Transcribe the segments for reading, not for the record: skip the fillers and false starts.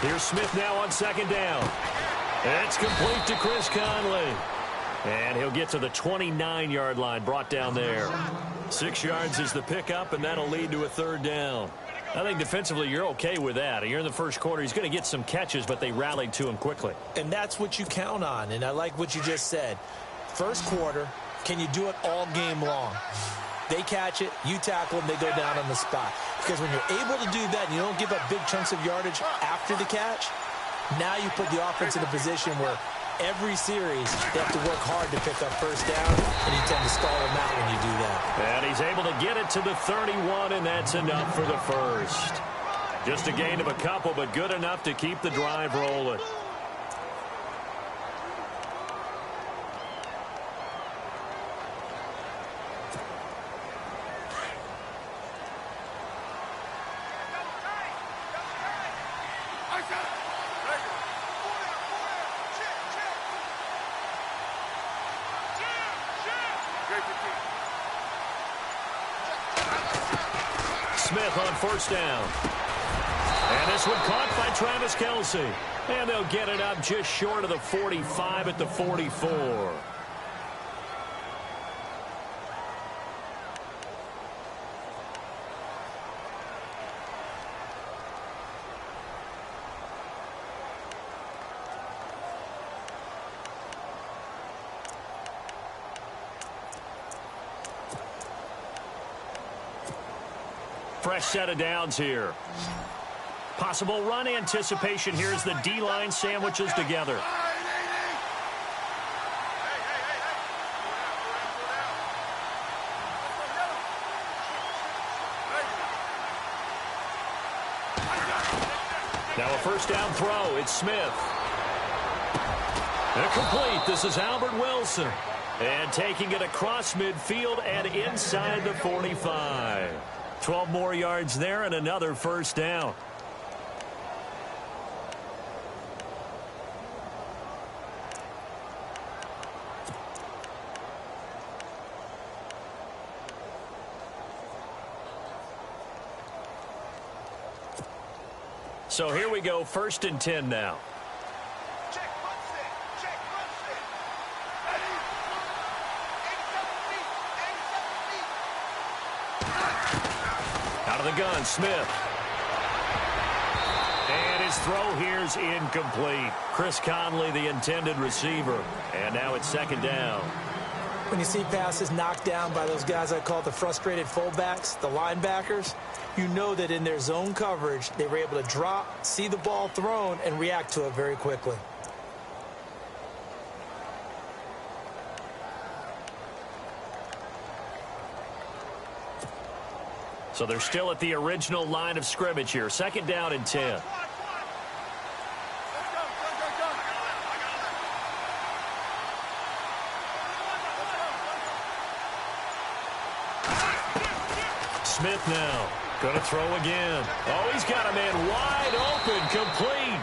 Here's Smith now on second down. It's complete to Chris Conley. And he'll get to the 29-yard line, brought down there. 6 yards is the pickup, and that'll lead to a third down. I think defensively you're okay with that. You're in the first quarter. He's going to get some catches, but they rallied to him quickly. And that's what you count on, and I like what you just said. First quarter, can you do it all game long? They catch it, you tackle them, they go down on the spot. Because when you're able to do that and you don't give up big chunks of yardage after the catch, now you put the offense in a position where every series they have to work hard to pick up first down, and you tend to stall them out when you do that. And he's able to get it to the 31, and that's enough for the first. Just a gain of a couple, but good enough to keep the drive rolling. Smith on first down. And this one caught by Travis Kelce. And they'll get it up just short of the 45 at the 44. Fresh set of downs here. Possible run anticipation here as the D-line sandwiches together. Now a first down throw. It's Smith. Incomplete. This is Albert Wilson. And taking it across midfield and inside the 45. 12 more yards there and another first down. So here we go, 1st and 10 now. Out of the gun, Smith. And his throw here's incomplete. Chris Conley, the intended receiver. And now it's 2nd down. When you see passes knocked down by those guys I call the frustrated fullbacks, the linebackers, you know that in their zone coverage, they were able to drop, see the ball thrown, and react to it very quickly. So they're still at the original line of scrimmage here. 2nd down and 10. Smith now. Going to throw again. Oh, he's got a man wide open, complete.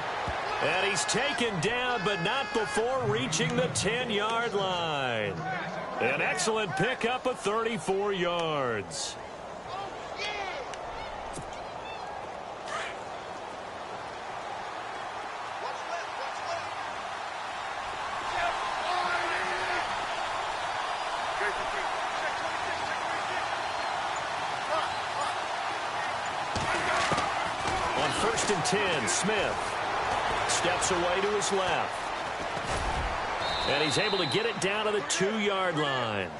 And he's taken down, but not before reaching the 10-yard line. An excellent pickup of 34 yards. On 1st and 10, Smith steps away to his left. And he's able to get it down to the 2-yard line.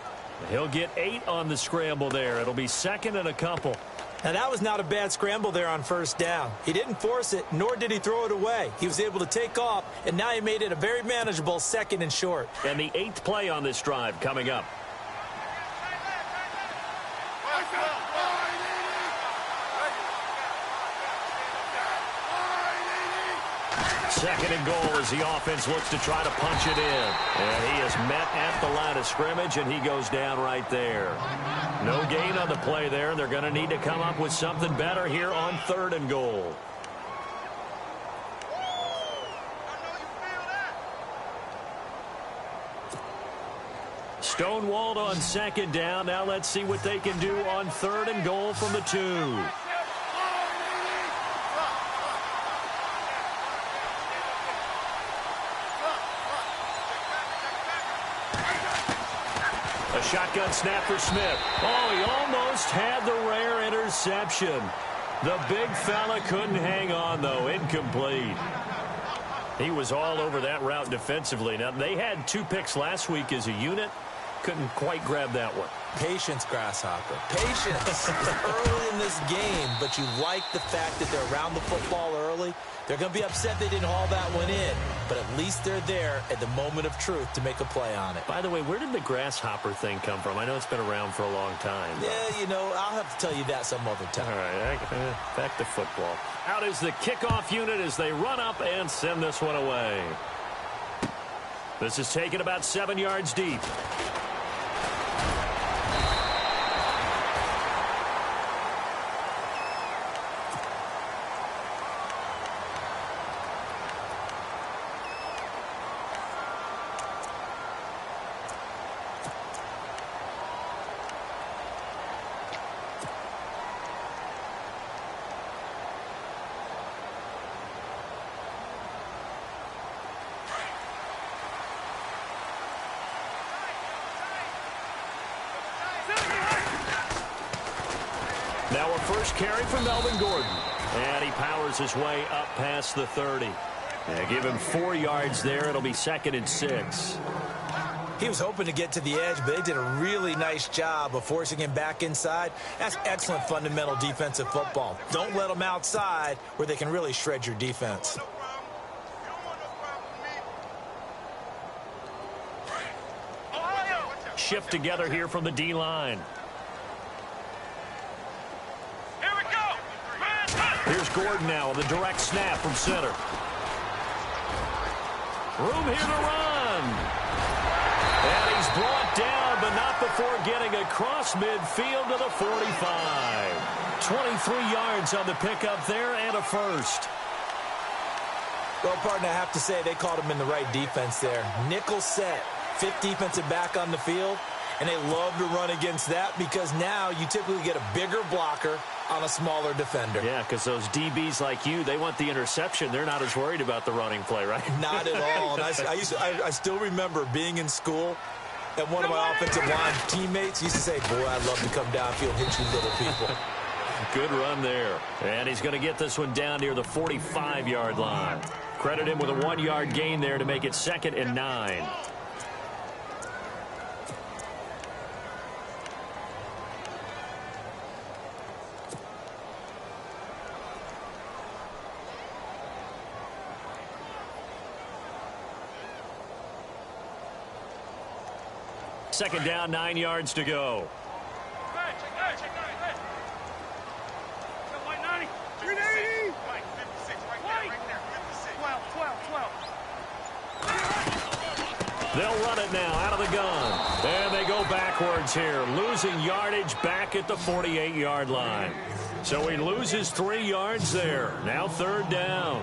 He'll get 8 on the scramble there. It'll be 2nd and a couple. Now, that was not a bad scramble there on 1st down. He didn't force it, nor did he throw it away. He was able to take off, and now he made it a very manageable 2nd and short. And the 8th play on this drive coming up. 2nd and goal as the offense looks to try to punch it in. And he is met at the line of scrimmage, and he goes down right there. No gain on the play there. They're going to need to come up with something better here on 3rd and goal. Stonewalled on 2nd down. Now let's see what they can do on 3rd and goal from the 2. A shotgun snap for Smith. Oh, he almost had the rare interception. The big fella couldn't hang on, though. Incomplete. He was all over that route defensively. Now, they had 2 picks last week as a unit. Couldn't quite grab that one. Patience, Grasshopper. Patience. Early in this game, but you like the fact that they're around the football early. They're going to be upset they didn't haul that one in, but at least they're there at the moment of truth to make a play on it. By the way, where did the grasshopper thing come from? I know it's been around for a long time. Yeah, you know, I'll have to tell you that some other time. All right, back to football. Out is the kickoff unit as they run up and send this one away. This is taken about 7 yards deep. Now a first carry from Melvin Gordon. And he powers his way up past the 30. Give him 4 yards there. It'll be 2nd and 6. He was hoping to get to the edge, but they did a really nice job of forcing him back inside. That's excellent fundamental defensive football. Don't let them outside where they can really shred your defense. Shift together here from the D-line. Here's Gordon now with a direct snap from center. Room here to run. And he's brought down, but not before getting across midfield to the 45. 23 yards on the pickup there and a first. Well, partner, I have to say they called him in the right defense there. Nickel set, 5th defensive back on the field, and they love to run against that because now you typically get a bigger blocker on a smaller defender. Yeah, because those DBs like you, they want the interception. They're not as worried about the running play, right? Not at all. And I still remember being in school, and one of my offensive line teammates used to say, boy, I'd love to come downfield and hit you little people. Good run there. And he's going to get this one down near the 45-yard line. Credit him with a 1-yard gain there to make it 2nd and 9. Second down, 9 yards to go. They'll run it now out of the gun. And they go backwards here, losing yardage back at the 48-yard line. So he loses 3 yards there. Now 3rd down.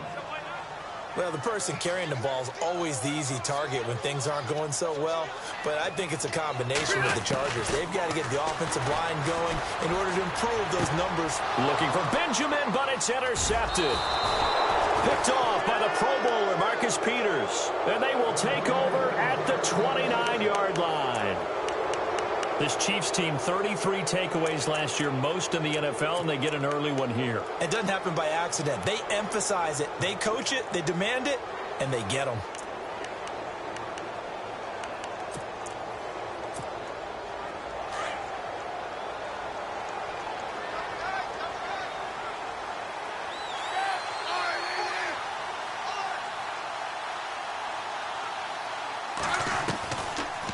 Well, the person carrying the ball is always the easy target when things aren't going so well. But I think it's a combination with the Chargers. They've got to get the offensive line going in order to improve those numbers. Looking for Benjamin, but it's intercepted. Picked off by the Pro Bowler, Marcus Peters. And they will take over at the 29-yard line. This Chiefs team, 33 takeaways last year, most in the NFL, and they get an early one here. It doesn't happen by accident. They emphasize it. They coach it, they demand it, and they get them.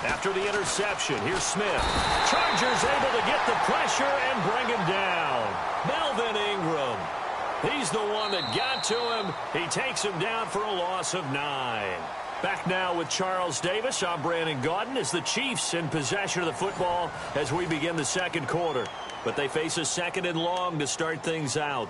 After the interception, here's Smith. Chargers able to get the pressure and bring him down. Melvin Ingram. He's the one that got to him. He takes him down for a loss of 9. Back now with Charles Davis. I'm Brandon Gaudin as the Chiefs in possession of the football as we begin the 2nd quarter. But they face a 2nd and long to start things out.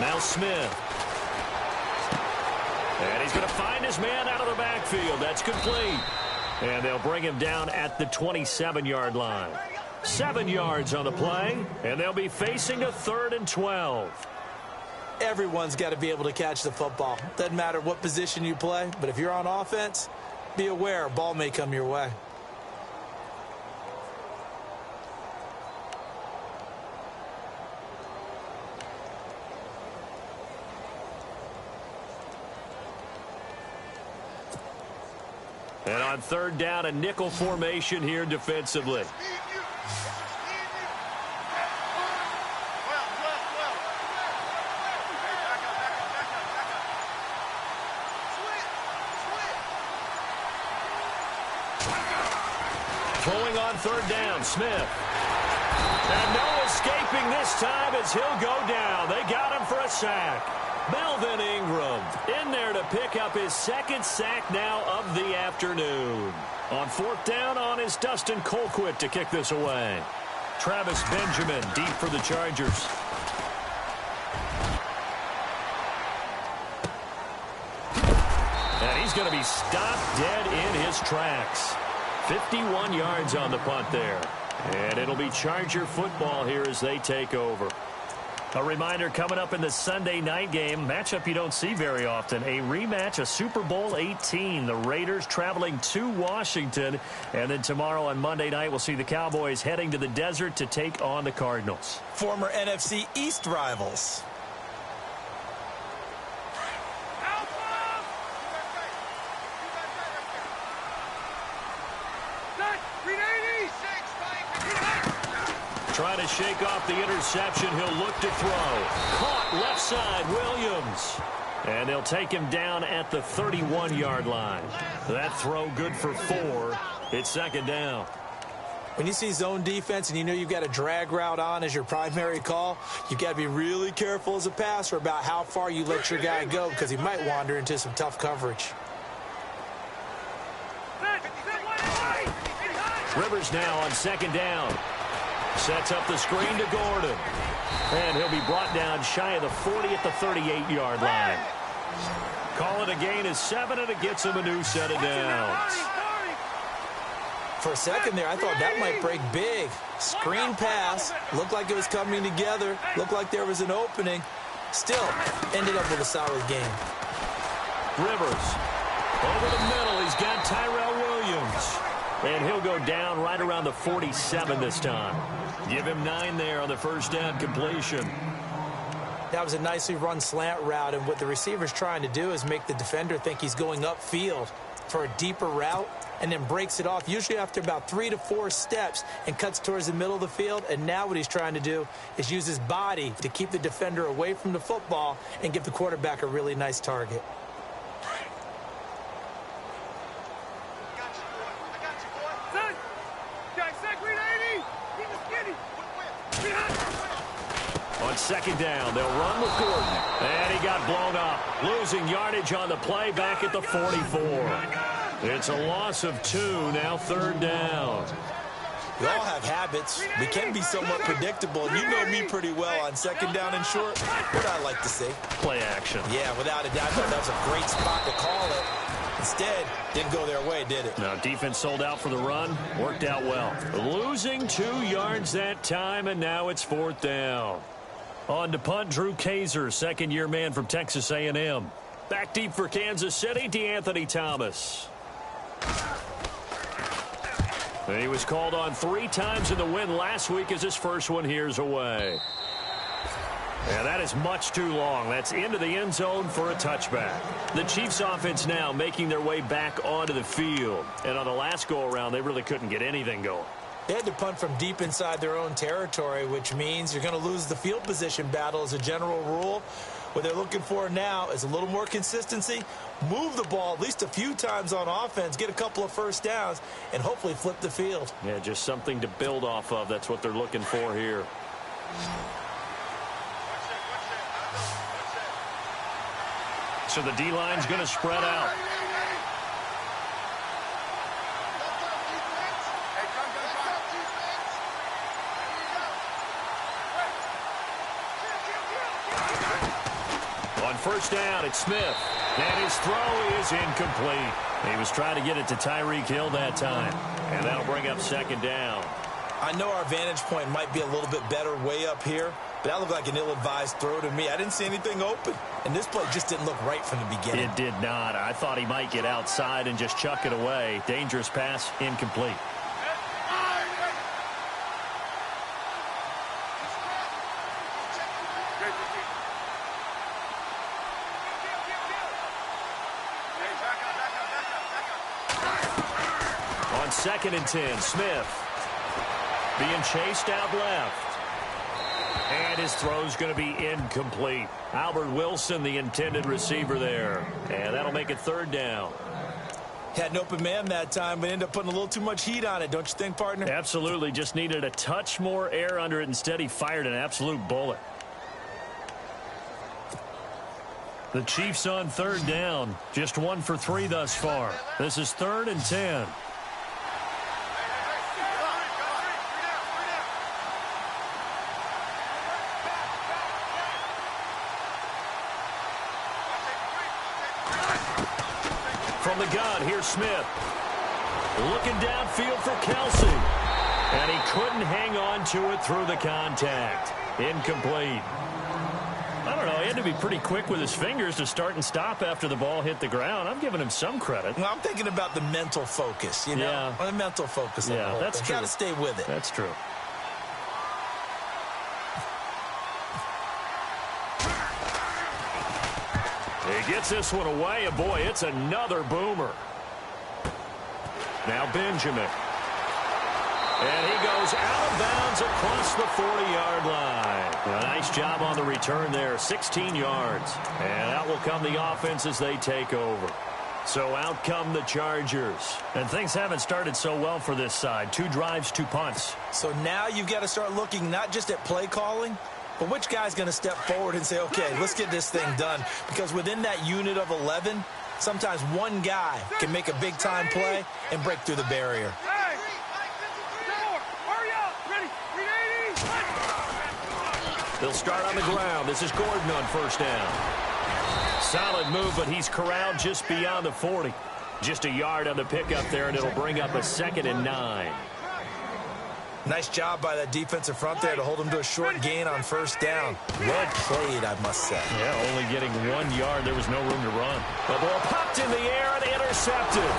Now Smith. And he's going to find his man out of the backfield. That's complete. And they'll bring him down at the 27-yard line. 7 yards on the play, and they'll be facing a 3rd and 12. Everyone's got to be able to catch the football. Doesn't matter what position you play, but if you're on offense, be aware a ball may come your way. And on 3rd down, a nickel formation here defensively. Throwing on 3rd down, Smith. And no escaping this time as he'll go down. They got him for a sack. Melvin Ingram in there to pick up his 2nd sack now of the afternoon. On 4th down, on is Dustin Colquitt to kick this away. Travis Benjamin deep for the Chargers. And he's going to be stopped dead in his tracks. 51 yards on the punt there. And it'll be Charger football here as they take over. A reminder coming up in the Sunday night game, matchup you don't see very often, a rematch of Super Bowl 18. The Raiders traveling to Washington. And then tomorrow on Monday night, we'll see the Cowboys heading to the desert to take on the Cardinals. Former NFC East rivals. Trying to shake off the interception. He'll look to throw. Caught left side, Williams. And they'll take him down at the 31-yard line. That throw good for 4. It's 2nd down. When you see zone defense and you know you've got a drag route on as your primary call, you've got to be really careful as a passer about how far you let your guy go because he might wander into some tough coverage. Rivers now on 2nd down. Sets up the screen to Gordon. And he'll be brought down shy of the 40 at the 38-yard line. Call it a gain of 7, and it gets him a new set of downs. For a second there, I thought that might break big. Screen pass. Looked like it was coming together. Looked like there was an opening. Still, ended up with a solid game. Rivers. Over the middle, he's got Tyrell Williams. And he'll go down right around the 47 this time. Give him 9 there on the 1st down completion. That was a nicely run slant route, and what the receiver's trying to do is make the defender think he's going upfield for a deeper route and then breaks it off, usually after about 3 to 4 steps, and cuts towards the middle of the field. And now what he's trying to do is use his body to keep the defender away from the football and give the quarterback a really nice target. On 2nd down, they'll run with Gordon. And he got blown up. Losing yardage on the play back at the 44. It's a loss of 2, now 3rd down. We all have habits. We can be somewhat predictable. And you know me pretty well on 2nd down and short. What I like to see. Play action. Yeah, without a doubt. I thought that was a great spot to call it. Instead, didn't go their way, did it? Now, defense sold out for the run. Worked out well. Losing 2 yards that time, and now it's 4th down. On to punt, Drew Kaiser, 2nd-year man from Texas A&M. Back deep for Kansas City, DeAnthony Thomas. And he was called on 3 times in the win last week as his first one here's away. And that is much too long. That's into the end zone for a touchback. The Chiefs offense now making their way back onto the field. And on the last go-around, they really couldn't get anything going. They had to punt from deep inside their own territory, which means you're going to lose the field position battle as a general rule. What they're looking for now is a little more consistency, move the ball at least a few times on offense, get a couple of 1st downs, and hopefully flip the field. Yeah, just something to build off of. That's what they're looking for here. So the D-line's going to spread out. On first down, it's Smith. And his throw is incomplete. He was trying to get it to Tyreek Hill that time. And that'll bring up second down. I know our vantage point might be a little bit better way up here, but that looked like an ill-advised throw to me. I didn't see anything open. And this play just didn't look right from the beginning. It did not. I thought he might get outside and just chuck it away. Dangerous pass, incomplete. On 2nd and 10, Smith being chased out left. And his throw's going to be incomplete. Albert Wilson, the intended receiver there. And that'll make it 3rd down. Had an open man that time, but ended up putting a little too much heat on it, don't you think, partner? Absolutely. Just needed a touch more air under it. Instead, he fired an absolute bullet. The Chiefs on 3rd down. Just 1 for 3 thus far. This is 3rd and 10. From the gun, here's Smith. Looking downfield for Kelsey. And he couldn't hang on to it through the contact. Incomplete. I don't know, he had to be pretty quick with his fingers to start and stop after the ball hit the ground. I'm giving him some credit. Well, I'm thinking about the mental focus, you know? Yeah. The mental focus. Yeah, that's true. Got to stay with it. That's true. He gets this one away, and boy, it's another boomer. Now Benjamin. And he goes out of bounds across the 40-yard line. A nice job on the return there, 16 yards. And out will come the offense as they take over. So out come the Chargers. And things haven't started so well for this side. 2 drives, 2 punts. So now you've got to start looking not just at play calling, but which guy's going to step forward and say, okay, let's get this thing done. Because within that unit of 11, sometimes one guy can make a big-time play and break through the barrier. They'll start on the ground. This is Gordon on first down. Solid move, but he's corralled just beyond the 40. Just a yard on the pickup there, and it'll bring up a 2nd and 9. Nice job by that defensive front there to hold him to a short gain on first down. Well played, I must say. Yeah, only getting 1 yard. There was no room to run. The ball popped in the air and intercepted.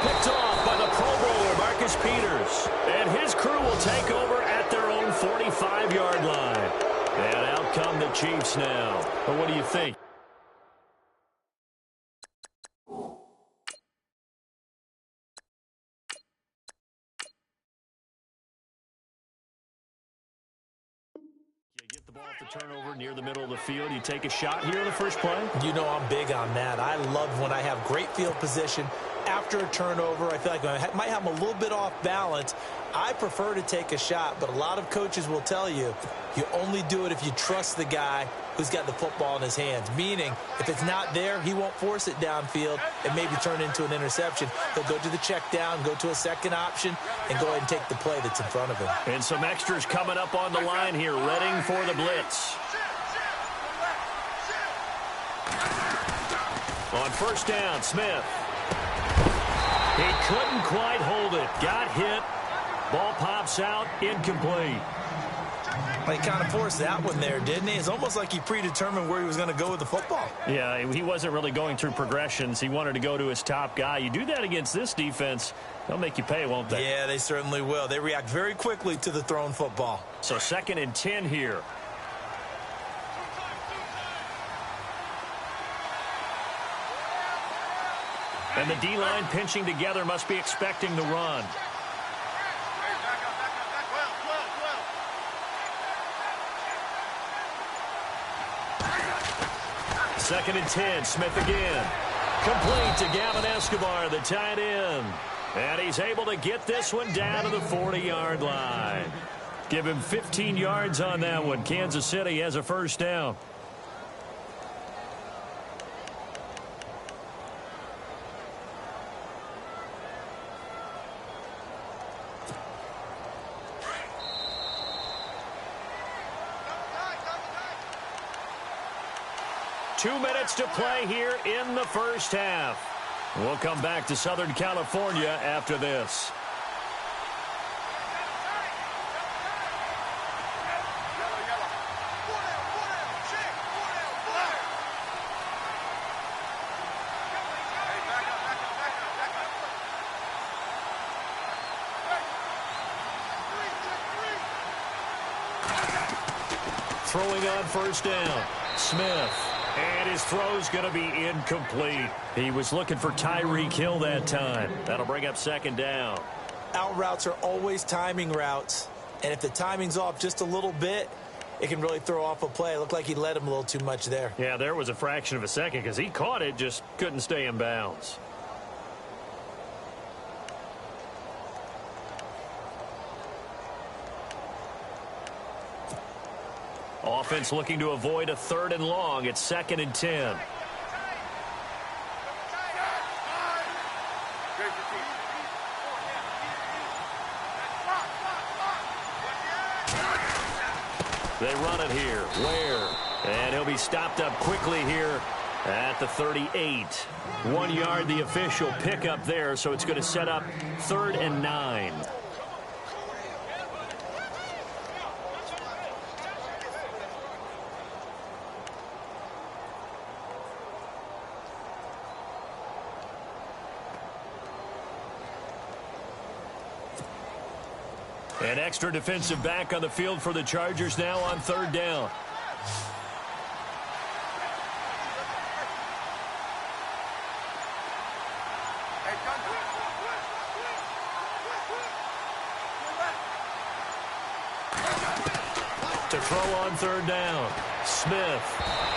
Picked off by the Pro Bowler, Marcus Peters. And his crew will take over at their own 45-yard line. And out come the Chiefs now. But what do you think? You get the ball at the turnover near the middle of the field. You take a shot here in the first play. You know I'm big on that. I love when I have great field position. After a turnover, I feel like I might have them a little bit off balance. I prefer to take a shot, but a lot of coaches will tell you, you only do it if you trust the guy who's got the football in his hands. Meaning, if it's not there, he won't force it downfield and maybe turn into an interception. He'll go to the check down, go to a second option, and go ahead and take the play that's in front of him. And some extras coming up on the line here, readying for the blitz. On first down, Smith. He couldn't quite hold it. Got hit. Ball pops out. Incomplete. Well, he kind of forced that one there, didn't he? It's almost like he predetermined where he was going to go with the football. Yeah, he wasn't really going through progressions. He wanted to go to his top guy. You do that against this defense, they'll make you pay, won't they? Yeah, they certainly will. They react very quickly to the thrown football. So 2nd and 10 here. And the D-line pinching together, must be expecting the run. Second and 10, Smith again. Complete to Gavin Escobar, the tight end. And he's able to get this one down to the 40-yard line. Give him 15 yards on that one. Kansas City has a first down. 2 minutes to play here in the first half. We'll come back to Southern California after this. Throwing on first down, Smith. And his throw's going to be incomplete. He was looking for Tyreek Hill that time. That'll bring up second down. Out routes are always timing routes. And if the timing's off just a little bit, it can really throw off a play. It looked like he led him a little too much there. Yeah, there was a fraction of a second because he caught it, just couldn't stay in bounds. Offense looking to avoid a 3rd and long. It's 2nd and 10. They run it here. Ware. And he'll be stopped up quickly here at the 38. 1 yard, the official pickup there, so it's going to set up 3rd and 9. An extra defensive back on the field for the Chargers now on 3rd down. To throw on 3rd down, Smith.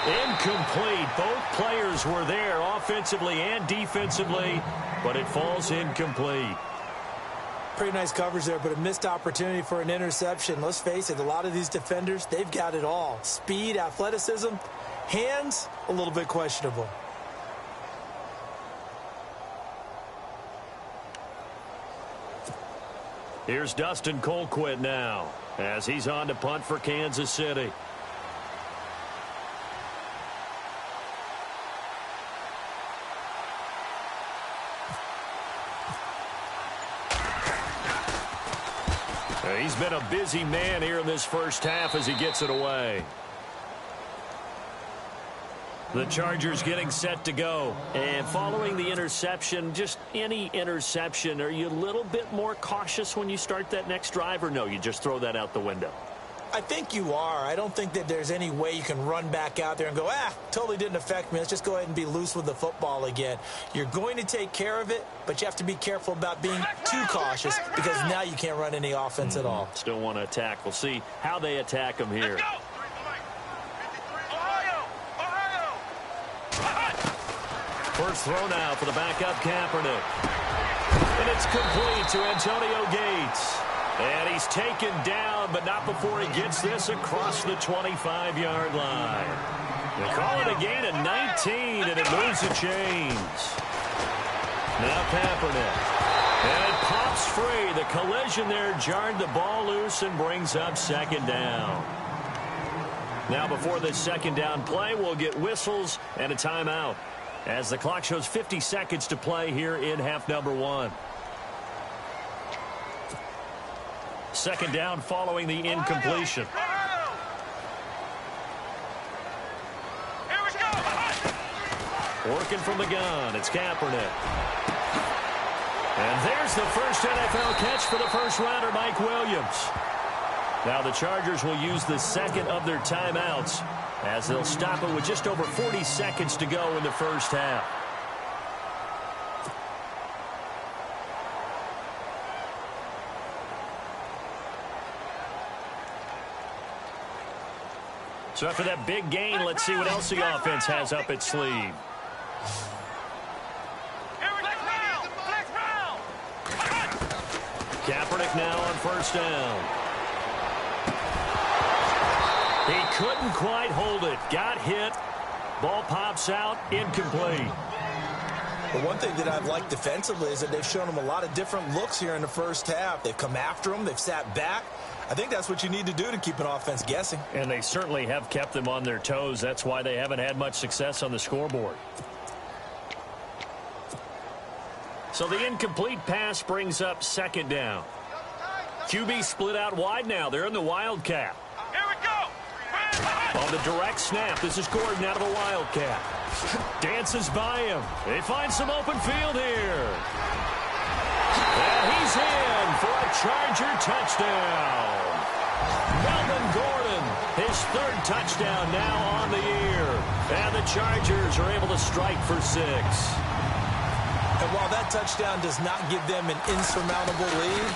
Incomplete. Both players were there offensively and defensively, but it falls incomplete. Pretty nice coverage there, but a missed opportunity for an interception. Let's face it, a lot of these defenders, they've got it all. Speed, athleticism, hands, a little bit questionable. Here's Dustin Colquitt now as he's on to punt for Kansas City. He's been a busy man here in this first half as he gets it away. The Chargers getting set to go. And following the interception, just any interception, are you a little bit more cautious when you start that next drive, or no, you just throw that out the window? I think you are. I don't think that there's any way you can run back out there and go, totally didn't affect me. Let's just go ahead and be loose with the football again. You're going to take care of it, but you have to be careful about being too cautious because now you can't run any offense at all. Still want to attack. We'll see how they attack them here. First throw now for the backup Kaepernick. And it's complete to Antonio Gates. And he's taken down, but not before he gets this across the 25-yard line. They call it a gain of 19, and it moves the chains. Now Kaepernick. And it pops free. The collision there jarred the ball loose and brings up 2nd down. Now before this 2nd down play, we'll get whistles and a timeout as the clock shows 50 seconds to play here in half number 1. 2nd down following the incompletion. Working from the gun, it's Kaepernick. And there's the first NFL catch for the first rounder, Mike Williams. Now the Chargers will use the 2nd of their timeouts as they'll stop it with just over 40 seconds to go in the first half. So after that big gain, let's see what else the offense has up its sleeve. Kaepernick now on first down. He couldn't quite hold it. Got hit. Ball pops out. Incomplete. But one thing that I've liked defensively is that they've shown them a lot of different looks here in the first half. They've come after them. They've sat back. I think that's what you need to do to keep an offense guessing. And they certainly have kept them on their toes. That's why they haven't had much success on the scoreboard. So the incomplete pass brings up second down. QB split out wide now. They're in the Wildcat. Here we go. On the direct snap, this is Gordon out of the Wildcat. Dances by him. They find some open field here. And he's in for a Charger touchdown. Melvin Gordon, his third touchdown now on the year. And the Chargers are able to strike for 6. And while that touchdown does not give them an insurmountable lead,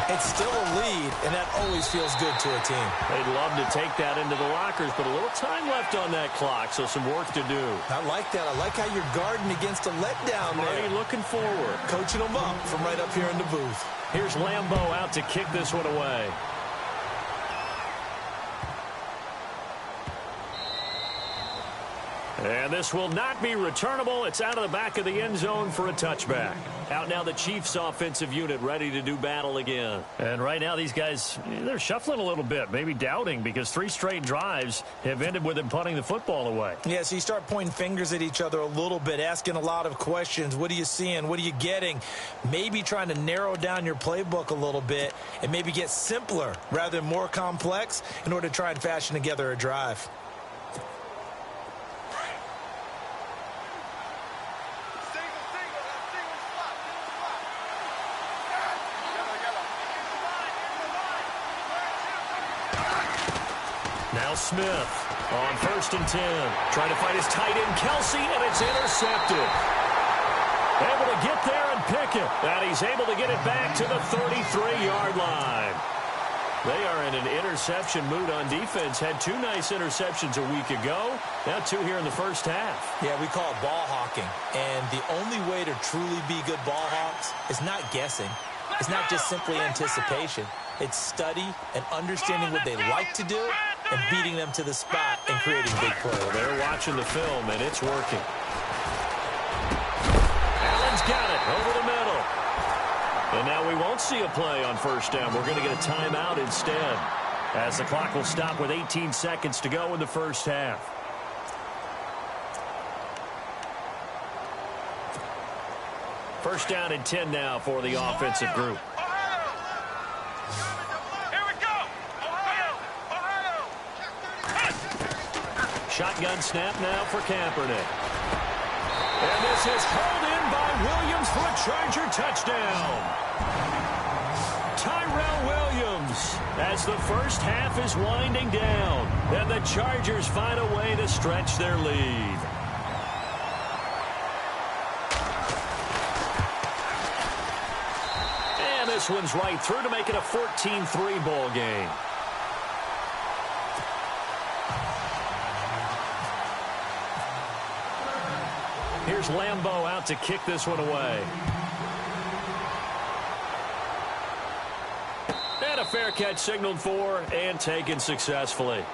it's still a lead, and that always feels good to a team. They'd love to take that into the lockers, but a little time left on that clock, so some work to do. I like that. I like how you're guarding against a letdown there. Marty looking forward. Coaching them up from right up here in the booth. Here's Lambeau out to kick this one away. And this will not be returnable. It's out of the back of the end zone for a touchback. Out now the Chiefs offensive unit ready to do battle again. And right now these guys, they're shuffling a little bit, maybe doubting, because 3 straight drives have ended with them punting the football away. Yeah, so you start pointing fingers at each other a little bit, asking a lot of questions. What are you seeing? What are you getting? Maybe trying to narrow down your playbook a little bit and maybe get simpler rather than more complex in order to try and fashion together a drive. Now Smith on 1st and 10. Trying to find his tight end, Kelsey, and it's intercepted. Able to get there and pick it. And he's able to get it back to the 33-yard line. They are in an interception mood on defense. Had 2 nice interceptions a week ago. Now 2 here in the first half. Yeah, we call it ball hawking. And the only way to truly be good ball hawks is not guessing. It's not just simply anticipation. It's study and understanding what they like to do and beating them to the spot and creating big plays. Well, they're watching the film, and it's working. Allen's got it over the middle. And now we won't see a play on 1st down. We're going to get a timeout instead, as the clock will stop with 18 seconds to go in the first half. First down and 10 now for the offensive group. Shotgun snap now for Kaepernick. And this is hauled in by Williams for a Charger touchdown. Tyrell Williams, as the first half is winding down, and the Chargers find a way to stretch their lead. And this one's right through to make it a 14-3 ball game. Here's Lambeau out to kick this one away. And a fair catch signaled for and taken successfully.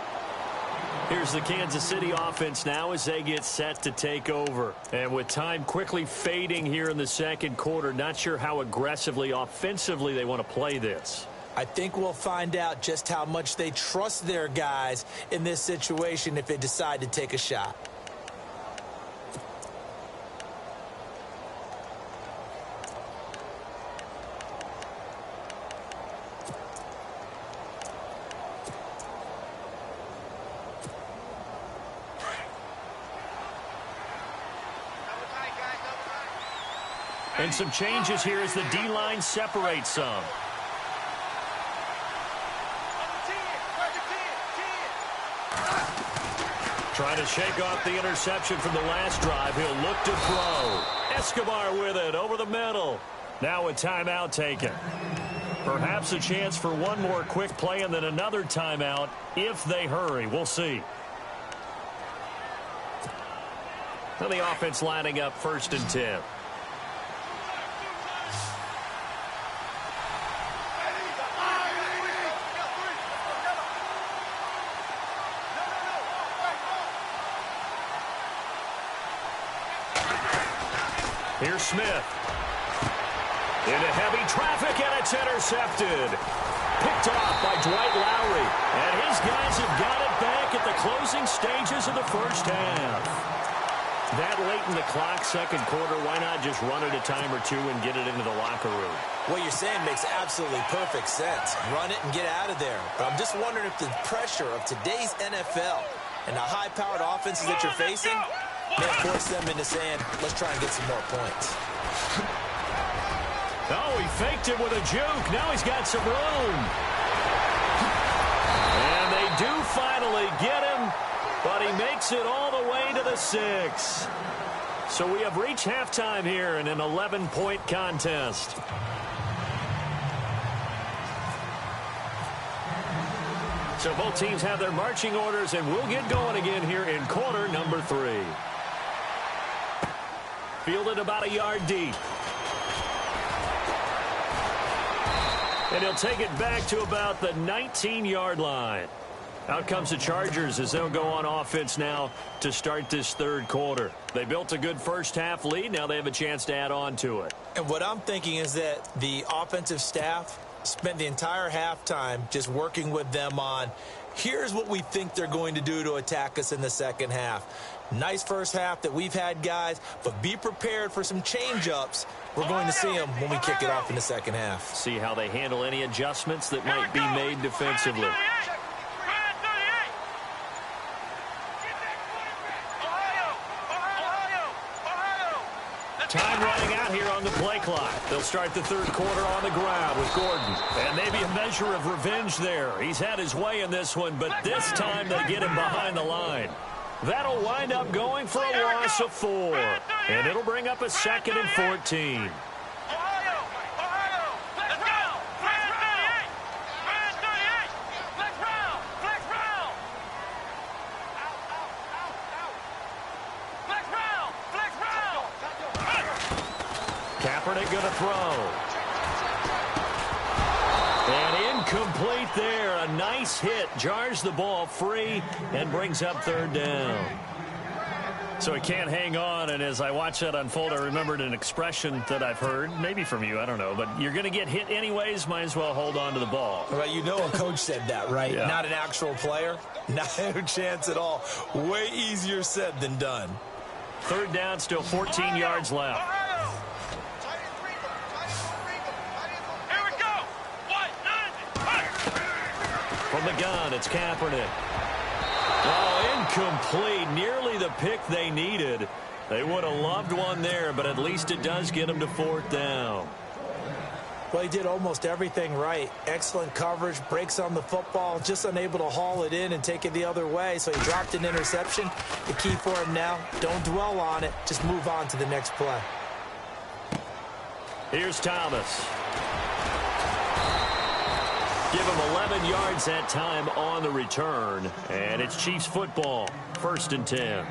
Here's the Kansas City offense now as they get set to take over. And with time quickly fading here in the second quarter, not sure how aggressively, offensively they want to play this. I think we'll find out just how much they trust their guys in this situation if they decide to take a shot. And some changes here as the D-line separates some. Trying to shake off the interception from the last drive. He'll look to throw. Escobar with it over the middle. Now a timeout taken. Perhaps a chance for one more quick play and then another timeout if they hurry. We'll see. And the offense lining up 1st and 10. Here's Smith. Into heavy traffic, and it's intercepted. Picked off by Dwight Lowry. And his guys have got it back at the closing stages of the first half. That late in the clock, second quarter, why not just run it a time or two and get it into the locker room? What you're saying makes absolutely perfect sense. Run it and get out of there. But I'm just wondering if the pressure of today's NFL and the high-powered offenses that you're facing may force them into saying, let's try and get some more points. Oh, he faked it with a juke. Now he's got some room. And they do finally get him, but he makes it all the way to the 6. So we have reached halftime here in an 11-point contest. So both teams have their marching orders, and we'll get going again here in quarter number 3. Fielded about a yard deep. And he'll take it back to about the 19-yard line. Out comes the Chargers as they'll go on offense now to start this third quarter. They built a good first-half lead. Now they have a chance to add on to it. And what I'm thinking is that the offensive staff spent the entire halftime just working with them on, here's what we think they're going to do to attack us in the second half. Nice first half that we've had, guys, but be prepared for some change-ups. We're going to see them when we kick it off in the second half. See how they handle any adjustments that might be made defensively. Time running out here on the play clock. They'll start the third quarter on the ground with Gordon. And maybe a measure of revenge there. He's had his way in this one, but this time they get him behind the line. That'll wind up going for a loss of 4. And it'll bring up a 2nd and 14. Kaepernick going to throw. And incomplete there. A nice hit. Jars the ball free and brings up third down. So he can't hang on, and as I watch that unfold, I remembered an expression that I've heard, maybe from you, I don't know, but you're going to get hit anyways, might as well hold on to the ball. Well, you know a coach said that, right? Yeah. Not an actual player. Not a chance at all. Way easier said than done. Third down, still 14 yards left. From the gun, it's Kaepernick. Oh, incomplete. Nearly the pick they needed. They would have loved one there, but at least it does get them to fourth down. Well, he did almost everything right. Excellent coverage, breaks on the football, just unable to haul it in and take it the other way. So he dropped an interception. The key for him now, don't dwell on it. Just move on to the next play. Here's Thomas. Give him 11 yards that time on the return. And it's Chiefs football, 1st and 10.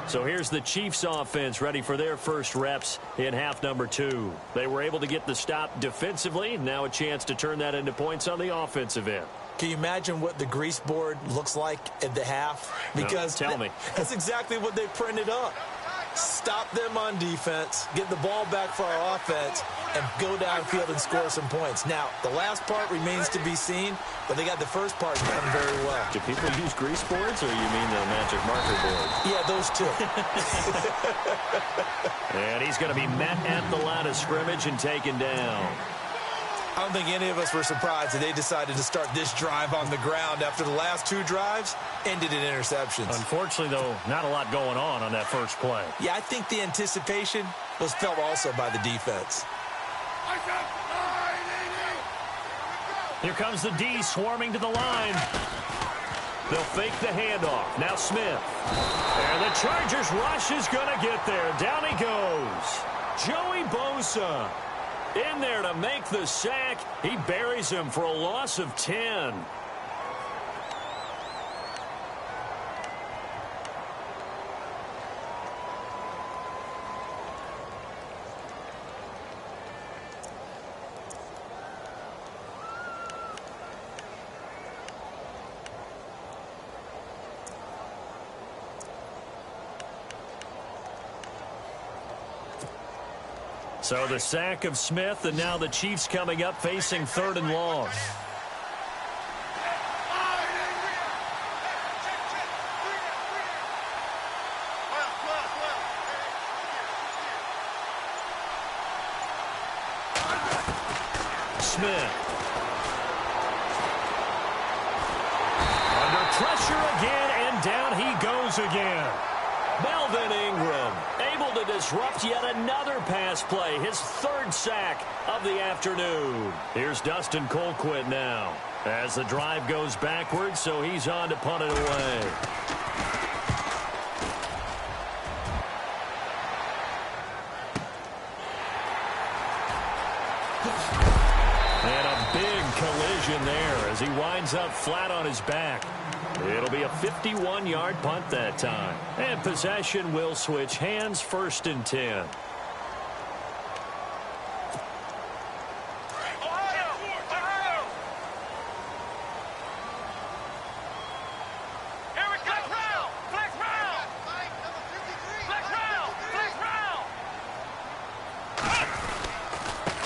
So here's the Chiefs offense ready for their first reps in half number 2. They were able to get the stop defensively. Now a chance to turn that into points on the offensive end. Can you imagine what the grease board looks like at the half? Because no, tell me. That's exactly what they printed up. Stop them on defense, get the ball back for our offense, and go downfield and score some points. Now, the last part remains to be seen, but they got the first part done very well. Do people use grease boards, or you mean the magic marker board? Yeah, those two. And he's going to be met at the line of scrimmage and taken down. I don't think any of us were surprised that they decided to start this drive on the ground after the last 2 drives ended in interceptions. Unfortunately, though, not a lot going on that first play. Yeah, I think the anticipation was felt also by the defense. Here comes the D swarming to the line. They'll fake the handoff. Now Smith. And the Chargers rush is going to get there. Down he goes. Joey Bosa in there to make the sack. He buries him for a loss of 10. So the sack of Smith, and now the Chiefs coming up facing 3rd and long. Smith. Under pressure again, and down he goes again. Melvin Ingram able to disrupt yet another pass play, his 3rd sack of the afternoon. Here's Dustin Colquitt now as the drive goes backwards, so he's on to punt it away. And a big collision there as he winds up flat on his back. It'll be a 51-yard punt that time. And possession will switch hands, 1st and 10.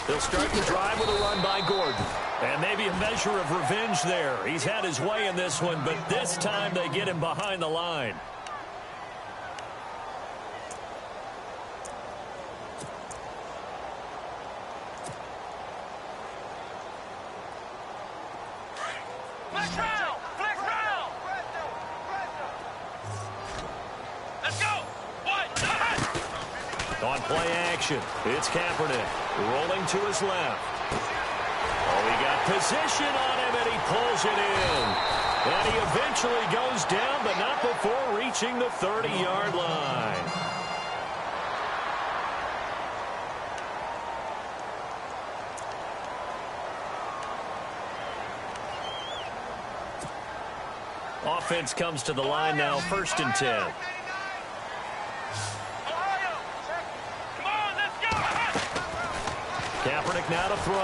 They'll start the drive with a run by Gordon. And maybe a measure of revenge there. He's had his way in this one, but this time they get him behind the line. Let's go. On play action, it's Kaepernick rolling to his left. Oh, he got position on him, and he pulls it in. And he eventually goes down, but not before reaching the 30-yard line. Offense comes to the line now, 1st and 10. Kaepernick now to throw.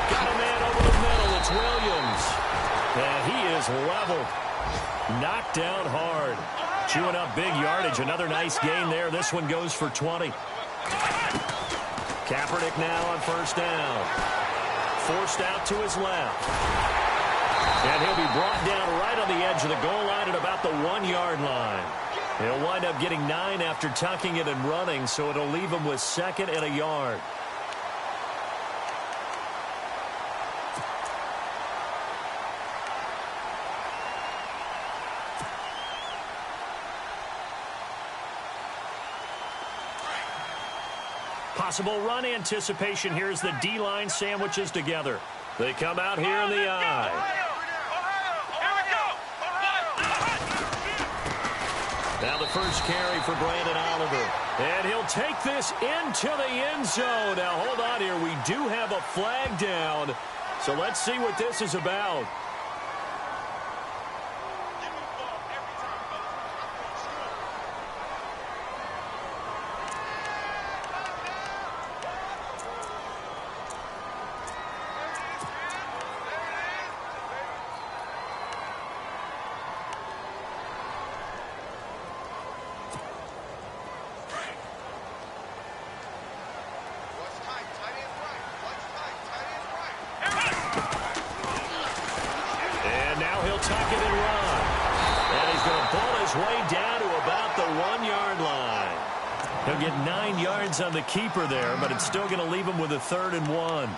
Got a man over the middle. It's Williams. And he is leveled. Knocked down hard. Chewing up big yardage. Another nice gain there. This one goes for 20. Kaepernick now on 1st down. Forced out to his left. And he'll be brought down right on the edge of the goal line at about the 1-yard line. He'll wind up getting 9 after tucking it and running, so it'll leave him with 2nd and a yard. Possible run anticipation. Here's the D-line sandwiches together. They come out here in the eye. Now the first carry for Brandon Oliver. And he'll take this into the end zone. Now hold on here. We do have a flag down. So let's see what this is about. Tuck it and run. And he's going to pull his way down to about the 1-yard line. He'll get 9 yards on the keeper there, but it's still going to leave him with a 3rd and 1.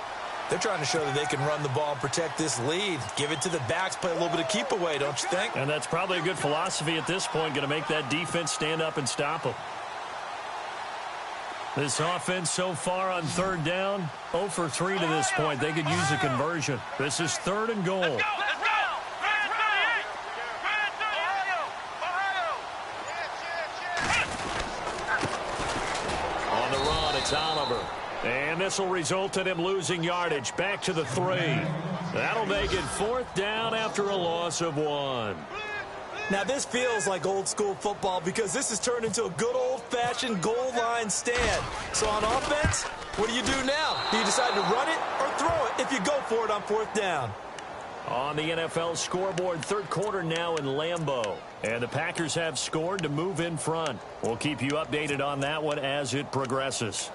They're trying to show that they can run the ball and protect this lead. Give it to the backs, play a little bit of keep away, don't you think? And that's probably a good philosophy at this point, going to make that defense stand up and stop them. This offense so far on 3rd down, 0 for 3 to this point. They could use a conversion. This is 3rd and goal. It's Oliver. And this will result in him losing yardage back to the 3. That'll make it 4th down after a loss of 1. Now this feels like old school football because this has turned into a good old-fashioned goal line stand. So on offense, what do you do now? Do you decide to run it or throw it if you go for it on 4th down? On the NFL scoreboard, 3rd quarter now in Lambeau. And the Packers have scored to move in front. We'll keep you updated on that one as it progresses.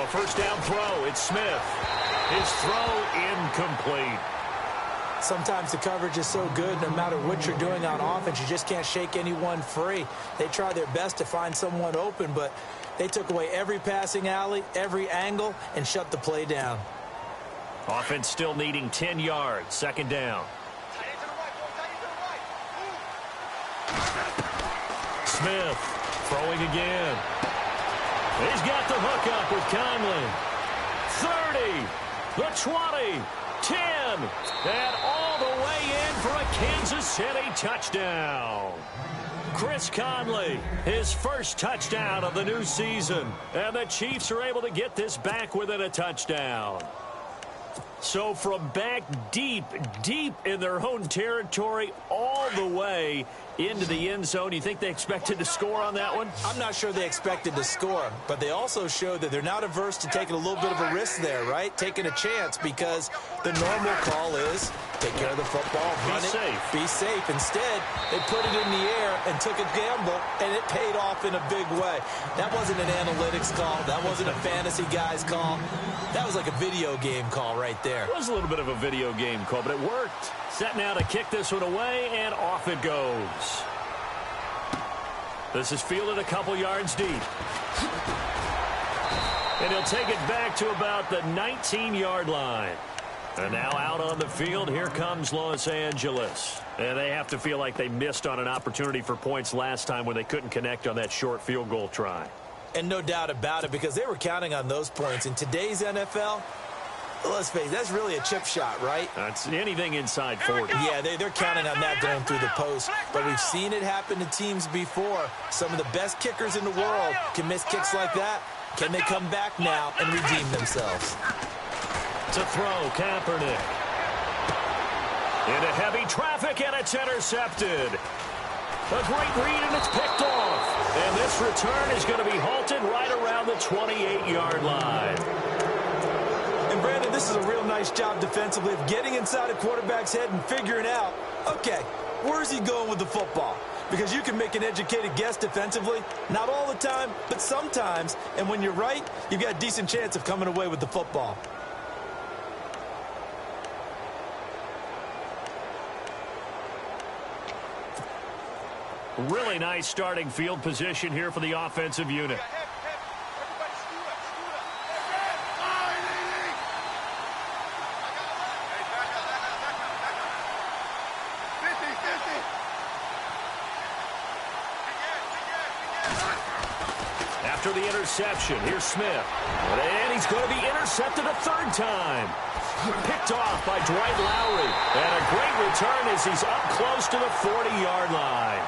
first down throw. It's Smith. His throw incomplete. Sometimes the coverage is so good, no matter what you're doing on offense, you just can't shake anyone free. They try their best to find someone open, but they took away every passing alley, every angle, and shut the play down. Offense still needing 10 yards. Second down. Smith throwing again. He's got the hook up with Conley. 30, the 20, 10, and all the way in for a Kansas City touchdown. Chris Conley, his first touchdown of the new season. And the Chiefs are able to get this back within a touchdown. So from back deep in their own territory all the way into the end zone, you think they expected to score on that one? I'm not sure they expected to score, but they also showed that they're not averse to taking a little bit of a risk there, right? Taking a chance, because the normal call is take care of the football, run it, be safe. Instead, they put it in the air and took a gamble, and it paid off in a big way. That wasn't an analytics call. That wasn't a fantasy guy's call. That was like a video game call right there. It was a little bit of a video game call, but it worked. Set now to kick this one away, and off it goes. This is fielded a couple yards deep. And he'll take it back to about the 19-yard line. And now out on the field, here comes Los Angeles. And they have to feel like they missed on an opportunity for points last time when they couldn't connect on that short field goal try. And no doubt about it, because they were counting on those points. In today's NFL, let's face it, that's really a chip shot, right? That's anything inside 40. Yeah, they're counting on that going through the post. But we've seen it happen to teams before. Some of the best kickers in the world can miss kicks like that. Can they come back now and redeem themselves? To throw, Kaepernick. Into heavy traffic, and it's intercepted. A great read, and it's picked off. And this return is going to be halted right around the 28-yard line. And, Brandon, this is a real nice job defensively of getting inside a quarterback's head and figuring out, okay, where's he going with the football? Because you can make an educated guess defensively. Not all the time, but sometimes. And when you're right, you've got a decent chance of coming away with the football. Really nice starting field position here for the offensive unit. After the interception, here's Smith. And he's going to be intercepted a third time. Picked off by Dwight Lowry. And a great return as he's up close to the 40-yard line.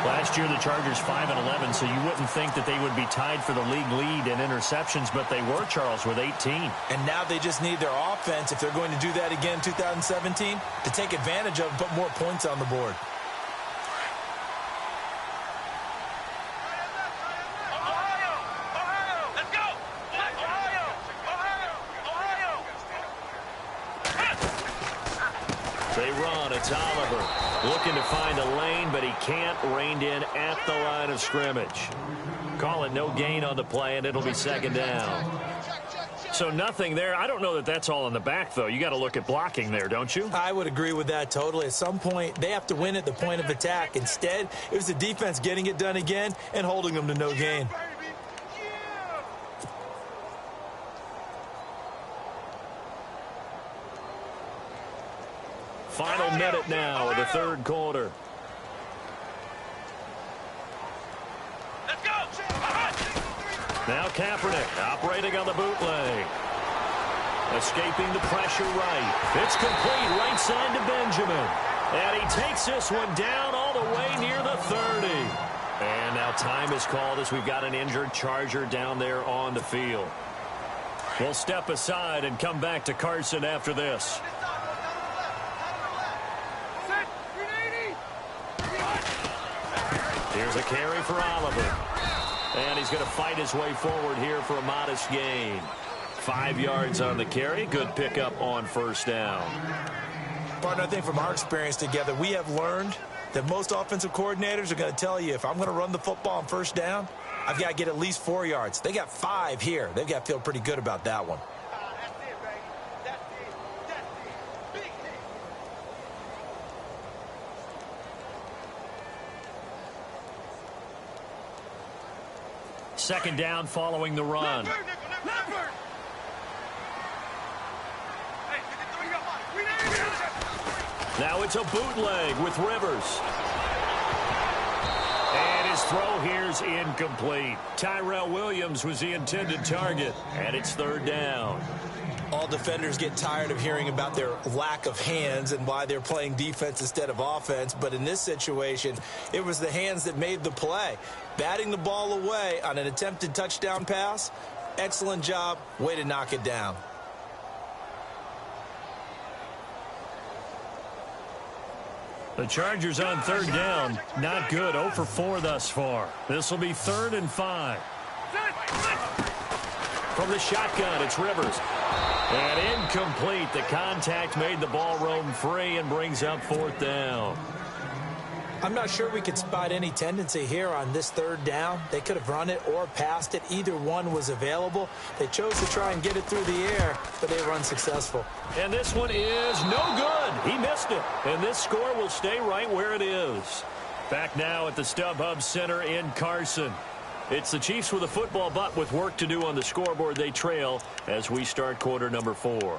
Last year, the Chargers 5-11, so you wouldn't think that they would be tied for the league lead in interceptions, but they were, Charles, with 18. And now they just need their offense, if they're going to do that again in 2017, to take advantage of and put more points on the board. They run. It's Oliver looking to find a lane, but he can't. Reined in at the line of scrimmage. Call it no gain on the play, and it'll be second down. So nothing there. I don't know that that's all in the back, though. You got to look at blocking there, don't you? I would agree with that totally. At some point, they have to win at the point of attack. Instead, it was the defense getting it done again and holding them to no gain. Final minute now of the third quarter. Let's go! Now Kaepernick operating on the bootleg. Escaping the pressure right. It's complete right side to Benjamin. And he takes this one down all the way near the 30. And now time is called as we've got an injured Charger down there on the field. We'll step aside and come back to Carson after this. Here's a carry for Oliver. And he's going to fight his way forward here for a modest gain. 5 yards on the carry. Good pickup on first down. Partner, I think from our experience together, we have learned that most offensive coordinators are going to tell you, if I'm going to run the football on first down, I've got to get at least 4 yards. They got 5 here. They've got to feel pretty good about that one. That's it, baby. That's it. That's it. Big hit. Second down following the run. Leopard. Hey, 53 up on it. We need it. Now it's a bootleg with Rivers. And his throw here's incomplete. Tyrell Williams was the intended target, and it's third down. All defenders get tired of hearing about their lack of hands and why they're playing defense instead of offense. But in this situation, it was the hands that made the play. Batting the ball away on an attempted touchdown pass, excellent job. Way to knock it down. The Chargers on third down. Not good. 0 for 4 thus far. This will be 3rd and 5. From the shotgun, it's Rivers. And incomplete. The contact made the ball roam free and brings up 4th down. I'm not sure we could spot any tendency here on this third down. They could have run it or passed it. Either one was available. They chose to try and get it through the air, but they were unsuccessful. And this one is no good. He missed it. And this score will stay right where it is. Back now at the StubHub Center in Carson. It's the Chiefs with a football, but with work to do on the scoreboard, they trail as we start quarter number 4.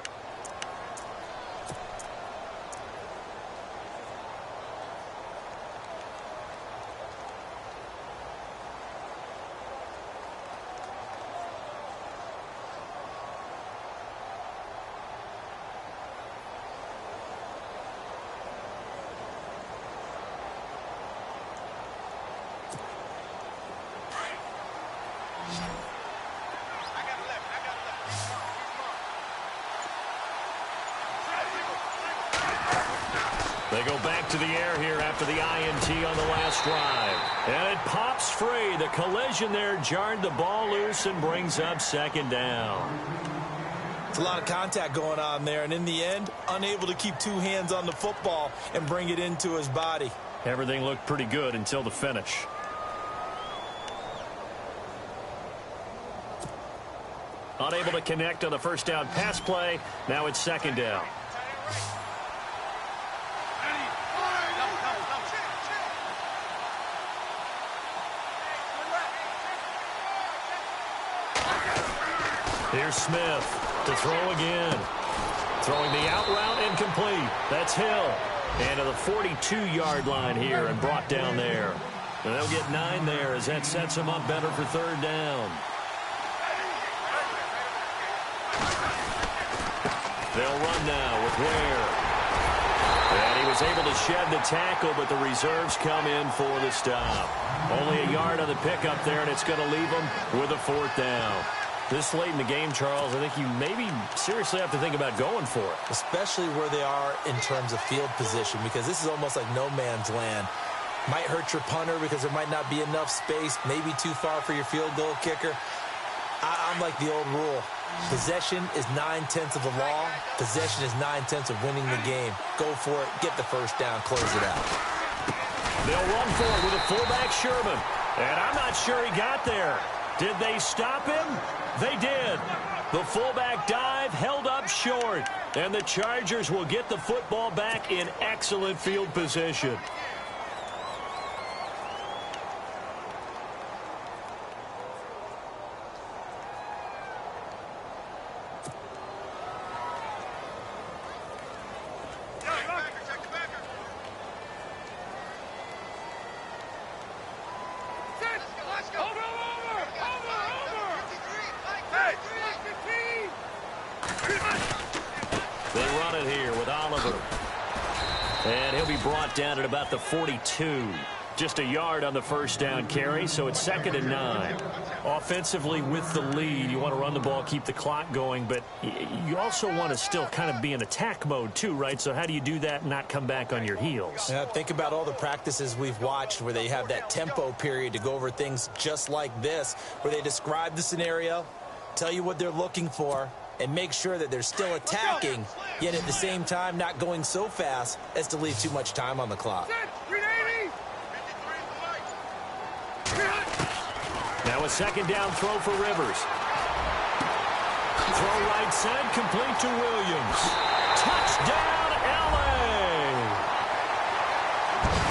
They go back to the air here after the INT on the last drive. And it pops free. The collision there jarred the ball loose and brings up 2nd down. It's a lot of contact going on there, and in the end, unable to keep 2 hands on the football and bring it into his body. Everything looked pretty good until the finish. Unable to connect on the first down pass play. Now it's 2nd down. Here's Smith to throw again. Throwing the out route incomplete. That's Hill. And to the 42-yard line here and brought down there. And they'll get 9 there as that sets them up better for 3rd down. They'll run now with Ware. And he was able to shed the tackle, but the reserves come in for the stop. Only a yard on the pickup there, and it's going to leave them with a 4th down. This late in the game, Charles, I think you maybe seriously have to think about going for it. Especially where they are in terms of field position, because this is almost like no man's land. Might hurt your punter because there might not be enough space, maybe too far for your field goal kicker. I'm like the old rule. Possession is 9/10 of the law. Possession is 9/10 of winning the game. Go for it. Get the first down. Close it out. They'll run for it with a fullback, Sherman. And I'm not sure he got there. Did they stop him? They did. The fullback dive held up short. And the Chargers will get the football back in excellent field position. Down at about the 42. Just a yard on the first down carry, so it's 2nd and 9. Offensively with the lead, you want to run the ball, keep the clock going, but you also want to still kind of be in attack mode too, right? So how do you do that and not come back on your heels? Yeah, think about all the practices we've watched where they have that tempo period to go over things just like this, where they describe the scenario, tell you what they're looking for, and make sure that they're still attacking, yet at the same time not going so fast as to leave too much time on the clock. Now a second down throw for Rivers. Throw right side, complete to Williams. Touchdown, L.A.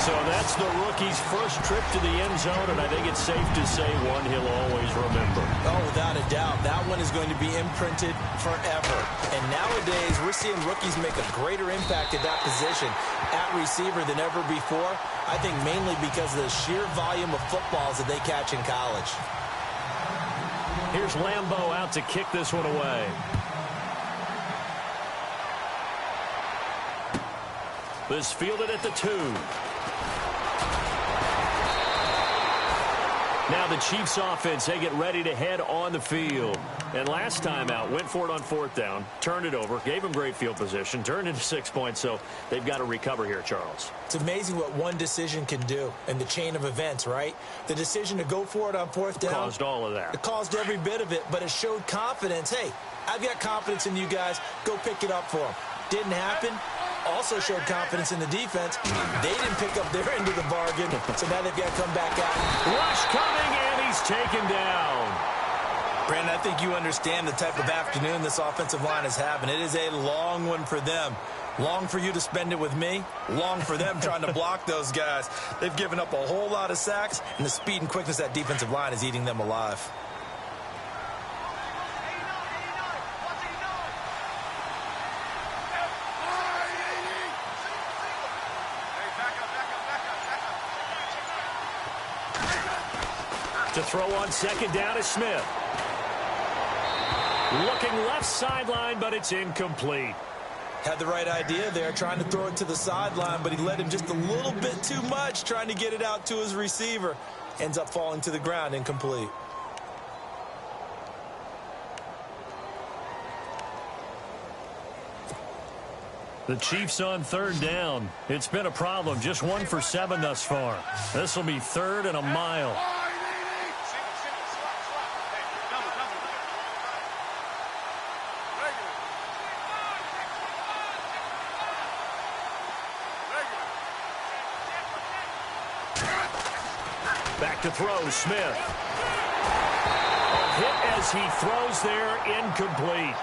So that's the rookie's first trip to the end zone, and I think it's safe to say one he'll always remember. Oh, without a doubt. That one is going to be imprinted forever. And nowadays, we're seeing rookies make a greater impact at that position at receiver than ever before. I think mainly because of the sheer volume of footballs that they catch in college. Here's Lambeau out to kick this one away. This fielded at the 2. Now the Chiefs offense, they get ready to head on the field. And last time out, went for it on 4th down, turned it over, gave them great field position, turned into 6 points, so they've got to recover here, Charles. It's amazing what one decision can do in the chain of events, right? The decision to go for it on 4th down. Caused all of that. It caused every bit of it, but it showed confidence. Hey, I've got confidence in you guys. Go pick it up for them. Didn't happen. Also showed confidence in the defense. They didn't pick up their end of the bargain, so now they've got to come back out. Rush coming, and he's taken down. Brandon, I think you understand the type of afternoon this offensive line is having. It is a long one for them. Long for you to spend it with me. Long for them trying to block those guys. They've given up a whole lot of sacks, and the speed and quickness of that defensive line is eating them alive. To throw on 2nd down is Smith. Looking left sideline, but it's incomplete. Had the right idea there, trying to throw it to the sideline, but he let him just a little bit too much, trying to get it out to his receiver. Ends up falling to the ground, incomplete. The Chiefs on 3rd down. It's been a problem. Just 1 for 7 thus far. This will be 3rd and a mile. Back to throw, Smith. A hit as he throws there, incomplete.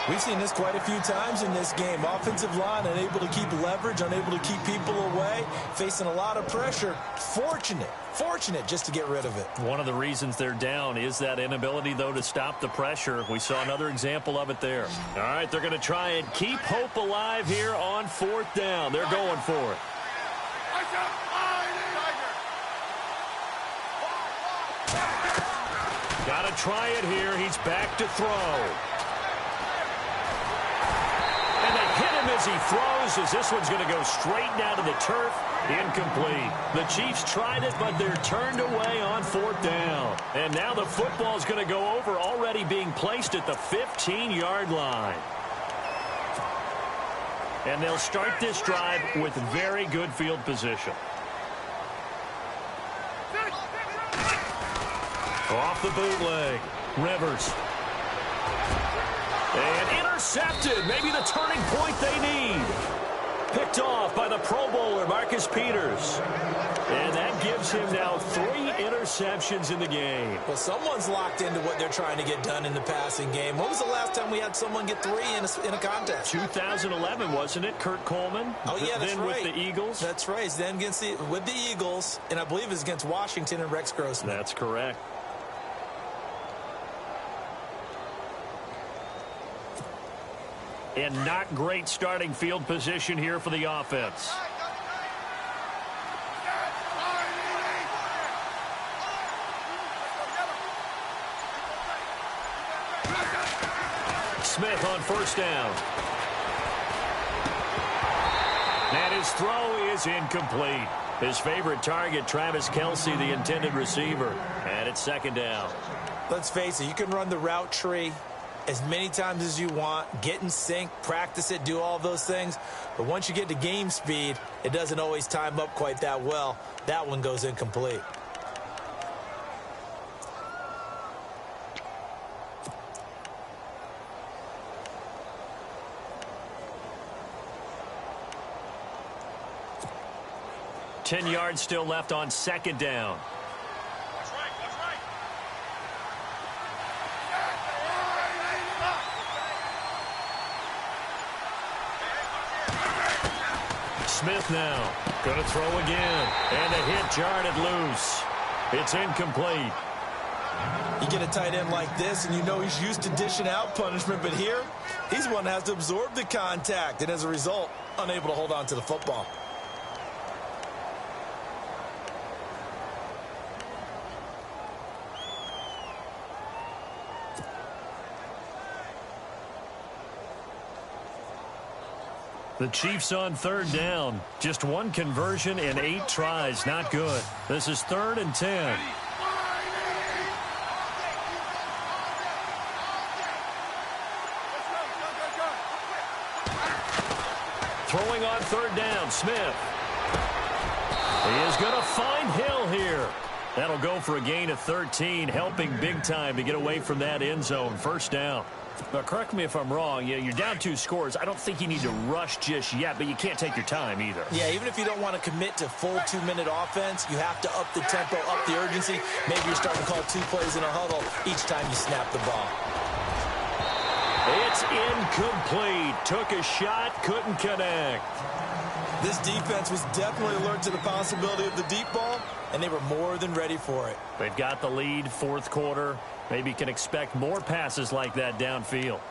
We've seen this quite a few times in this game. Offensive line unable to keep leverage, unable to keep people away, facing a lot of pressure. Fortunate just to get rid of it. One of the reasons they're down is that inability, though, to stop the pressure. We saw another example of it there. All right, they're going to try and keep hope alive here on 4th down. They're going for it. Got to try it here. He's back to throw. And they hit him as he throws, as this one's going to go straight down to the turf. Incomplete. The Chiefs tried it, but they're turned away on 4th down. And now the football's going to go over, already being placed at the 15-yard line. And they'll start this drive with very good field position. Off the bootleg. Rivers. And intercepted. Maybe the turning point they need. Picked off by the Pro Bowler, Marcus Peters. And that gives him now 3 interceptions in the game. Well, someone's locked into what they're trying to get done in the passing game. When was the last time we had someone get 3 in a contest? 2011, wasn't it? Kurt Coleman. Oh, yeah, that's then right. With the Eagles. That's right. Then with the Eagles, and I believe it's against Washington and Rex Grossman. That's correct. And not great starting field position here for the offense. Smith on 1st down. And his throw is incomplete. His favorite target, Travis Kelce, the intended receiver. And it's 2nd down. Let's face it, you can run the route tree as many times as you want, get in sync, practice it, do all those things. But once you get to game speed, it doesn't always time up quite that well. That one goes incomplete. $10 yards still left on 2nd down. Smith now. Going to throw again. And a hit jarred it loose. It's incomplete. You get a tight end like this, and you know he's used to dishing out punishment, but here, he's one that has to absorb the contact, and as a result, unable to hold on to the football. The Chiefs on third down. Just one conversion in 8 tries. Not good. This is 3rd and 10. Throwing on third down, Smith. He is going to find Hill here. That'll go for a gain of 13, helping big time to get away from that end zone. First down. Now, correct me if I'm wrong. Yeah, you're down 2 scores. I don't think you need to rush just yet, but you can't take your time either. Yeah, even if you don't want to commit to full 2-minute offense, you have to up the tempo, up the urgency. Maybe you're starting to call 2 plays in a huddle each time you snap the ball. It's incomplete. Took a shot, couldn't connect. This defense was definitely alert to the possibility of the deep ball, and they were more than ready for it. They've got the lead, 4th quarter. Maybe can expect more passes like that downfield.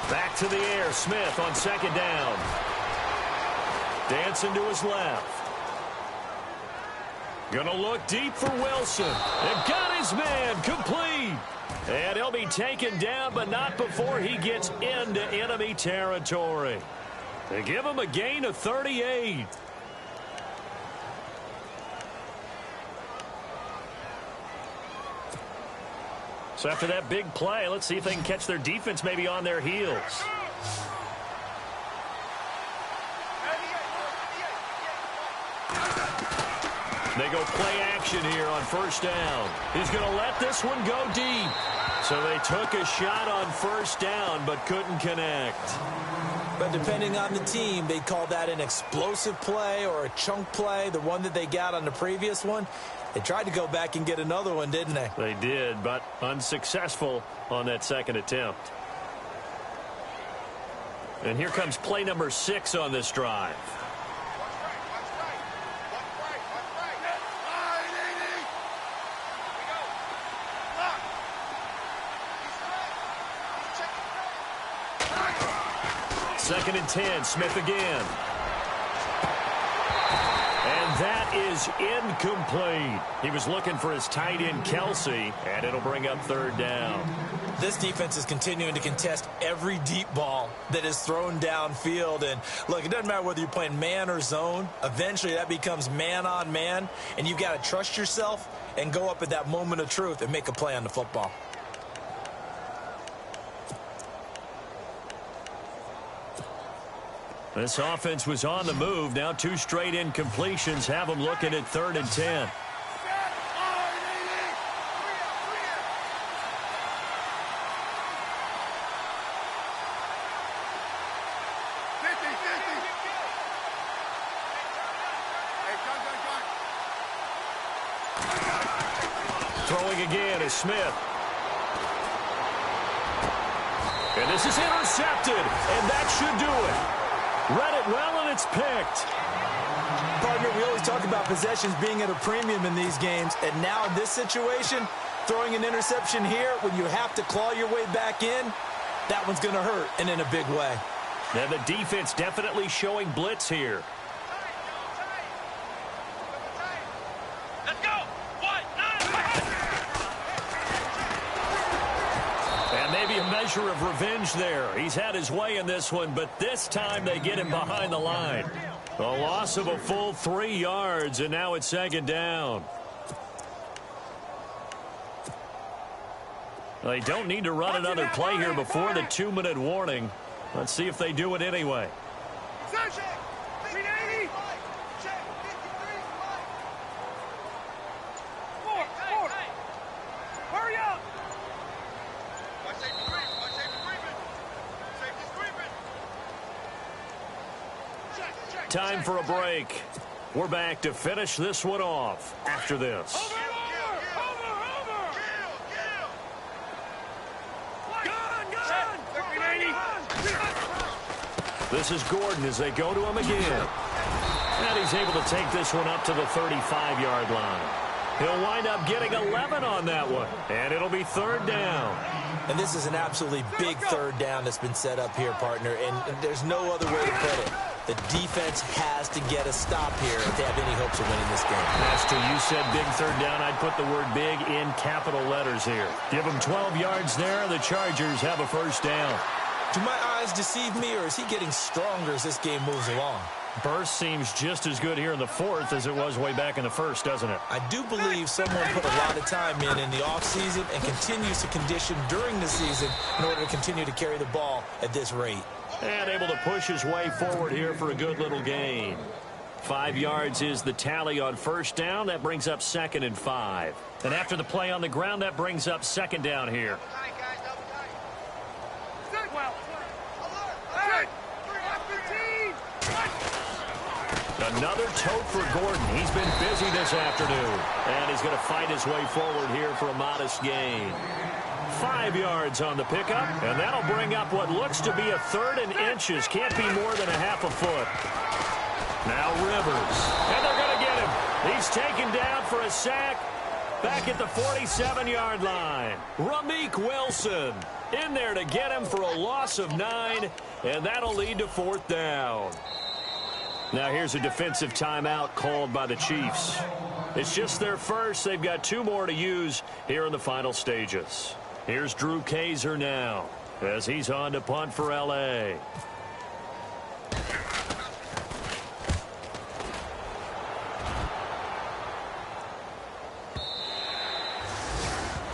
Back to the air, Smith on 2nd down. Dancing to his left. Gonna look deep for Wilson. And got his man, complete. And he'll be taken down, but not before he gets into enemy territory. They give him a gain of 38. So after that big play, let's see if they can catch their defense maybe on their heels. They go play action here on 1st down. He's going to let this one go deep. So they took a shot on 1st down but couldn't connect. But depending on the team, they'd call that an explosive play or a chunk play, the one that they got on the previous one. They tried to go back and get another one, didn't they? They did, but unsuccessful on that 2nd attempt. And here comes play number 6 on this drive. Second and 10, Smith again. And that is incomplete. He was looking for his tight end, Kelsey, and it'll bring up 3rd down. This defense is continuing to contest every deep ball that is thrown downfield. And, look, it doesn't matter whether you're playing man or zone. Eventually, that becomes man on man, and you've got to trust yourself and go up at that moment of truth and make a play on the football. This offense was on the move. Now 2 straight incompletions have them looking at 3rd and 10. Throwing again is Smith. And this is intercepted, and that should do it. Read it well, and it's picked. Partner, we always talk about possessions being at a premium in these games, and now in this situation, throwing an interception here when you have to claw your way back in, that one's going to hurt, and in a big way. And the defense definitely showing blitz here. Let's go! And maybe a measure of revenge there. He's had his way in this one, but this time they get him behind the line. A loss of a full 3 yards, and now it's 2nd down. They don't need to run another play here before the 2-minute warning. Let's see if they do it anyway. Hurry up! time for a break. We're back to finish this one off after this. This is Gordon as they go to him again. And he's able to take this one up to the 35-yard line. He'll wind up getting 11 on that one. And it'll be third down. And this is an absolutely big third down that's been set up here, partner. And there's no other way to put it. The defense has to get a stop here if they have any hopes of winning this game. Master, you said big third down. I'd put the word big in capital letters here. Give them 12 yards there. The Chargers have a first down. Do my eyes deceive me, or is he getting stronger as this game moves along? Burst seems just as good here in the fourth as it was way back in the first, doesn't it? I do believe someone put a lot of time in the offseason and continues to condition during the season in order to continue to carry the ball at this rate. And able to push his way forward here for a good little gain. 5 yards is the tally on first down. That brings up 2nd and 5. And after the play on the ground, that brings up 2nd down here. Another tote for Gordon. He's been busy this afternoon. And he's going to fight his way forward here for a modest gain. 5 yards on the pickup, and that'll bring up what looks to be a 3rd and inches. Can't be more than a half a foot. Now Rivers, and they're going to get him. He's taken down for a sack back at the 47-yard line. Ramik Wilson in there to get him for a loss of 9, and that'll lead to 4th down. Now here's a defensive timeout called by the Chiefs. It's just their first. They've got 2 more to use here in the final stages. Here's Drew Kaiser now as he's on to punt for L.A.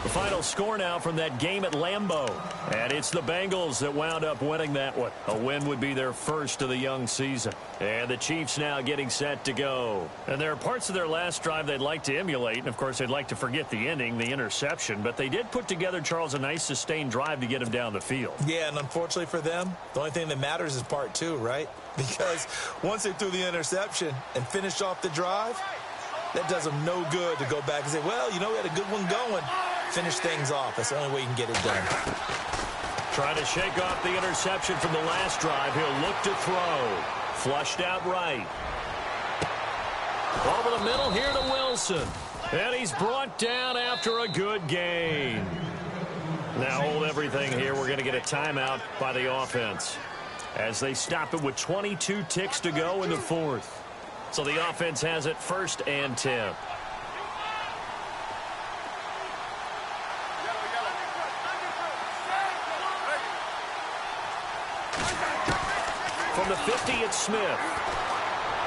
The final score now from that game at Lambeau. And it's the Bengals that wound up winning that one. A win would be their first of the young season. And the Chiefs now getting set to go. And there are parts of their last drive they'd like to emulate. And, of course, they'd like to forget the ending, the interception. But they did put together, Charles, a nice sustained drive to get him down the field. Yeah, and unfortunately for them, the only thing that matters is part 2, right? Because once they threw the interception and finished off the drive, that does them no good to go back and say, well, you know, we had a good one going. Finish things off. That's the only way you can get it done. Trying to shake off the interception from the last drive. He'll look to throw. Flushed out right. Over the middle here to Wilson. And he's brought down after a good gain. Now hold everything here. We're going to get a timeout by the offense as they stop it with 22 ticks to go in the fourth. So the offense has it 1st and 10. From the 50, it's Smith.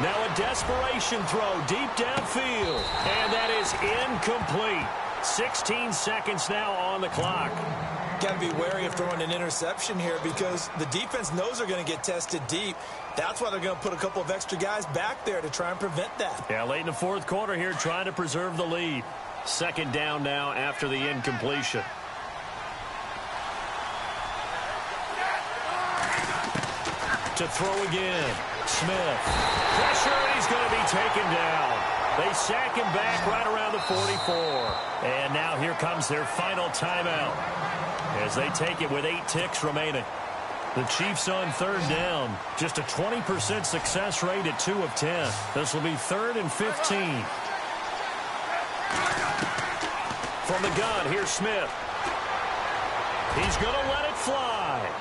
Now a desperation throw deep downfield. And that is incomplete. 16 seconds now on the clock. Got to be wary of throwing an interception here because the defense knows they're going to get tested deep. That's why they're going to put a couple of extra guys back there to try and prevent that. Yeah, late in the fourth quarter here trying to preserve the lead. 2nd down now after the incompletion. To throw again. Smith. Pressure, and he's going to be taken down. They sack him back right around the 44. And now here comes their final timeout as they take it with 8 ticks remaining. The Chiefs on 3rd down. Just a 20% success rate at 2 of 10. This will be 3rd and 15. From the gun, here's Smith. He's going to let it fly.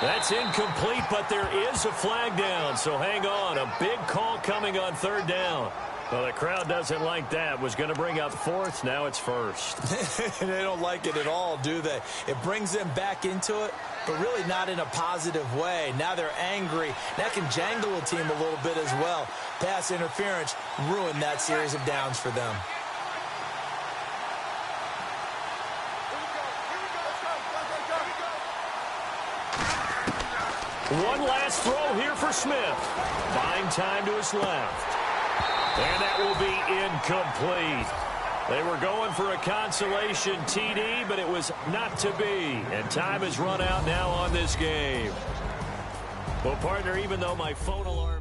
That's incomplete, but there is a flag down, so hang on. A big call coming on 3rd down. Well, the crowd doesn't like that. Was going to bring up 4th. Now it's 1st. They don't like it at all, do they? It brings them back into it, but really not in a positive way. Now they're angry. That can jangle a team a little bit as well. Pass interference ruined that series of downs for them. One last throw here for Smith. Buying time to his left. And that will be incomplete. They were going for a consolation TD, but it was not to be. And time has run out now on this game. Well, partner, even though my phone alarm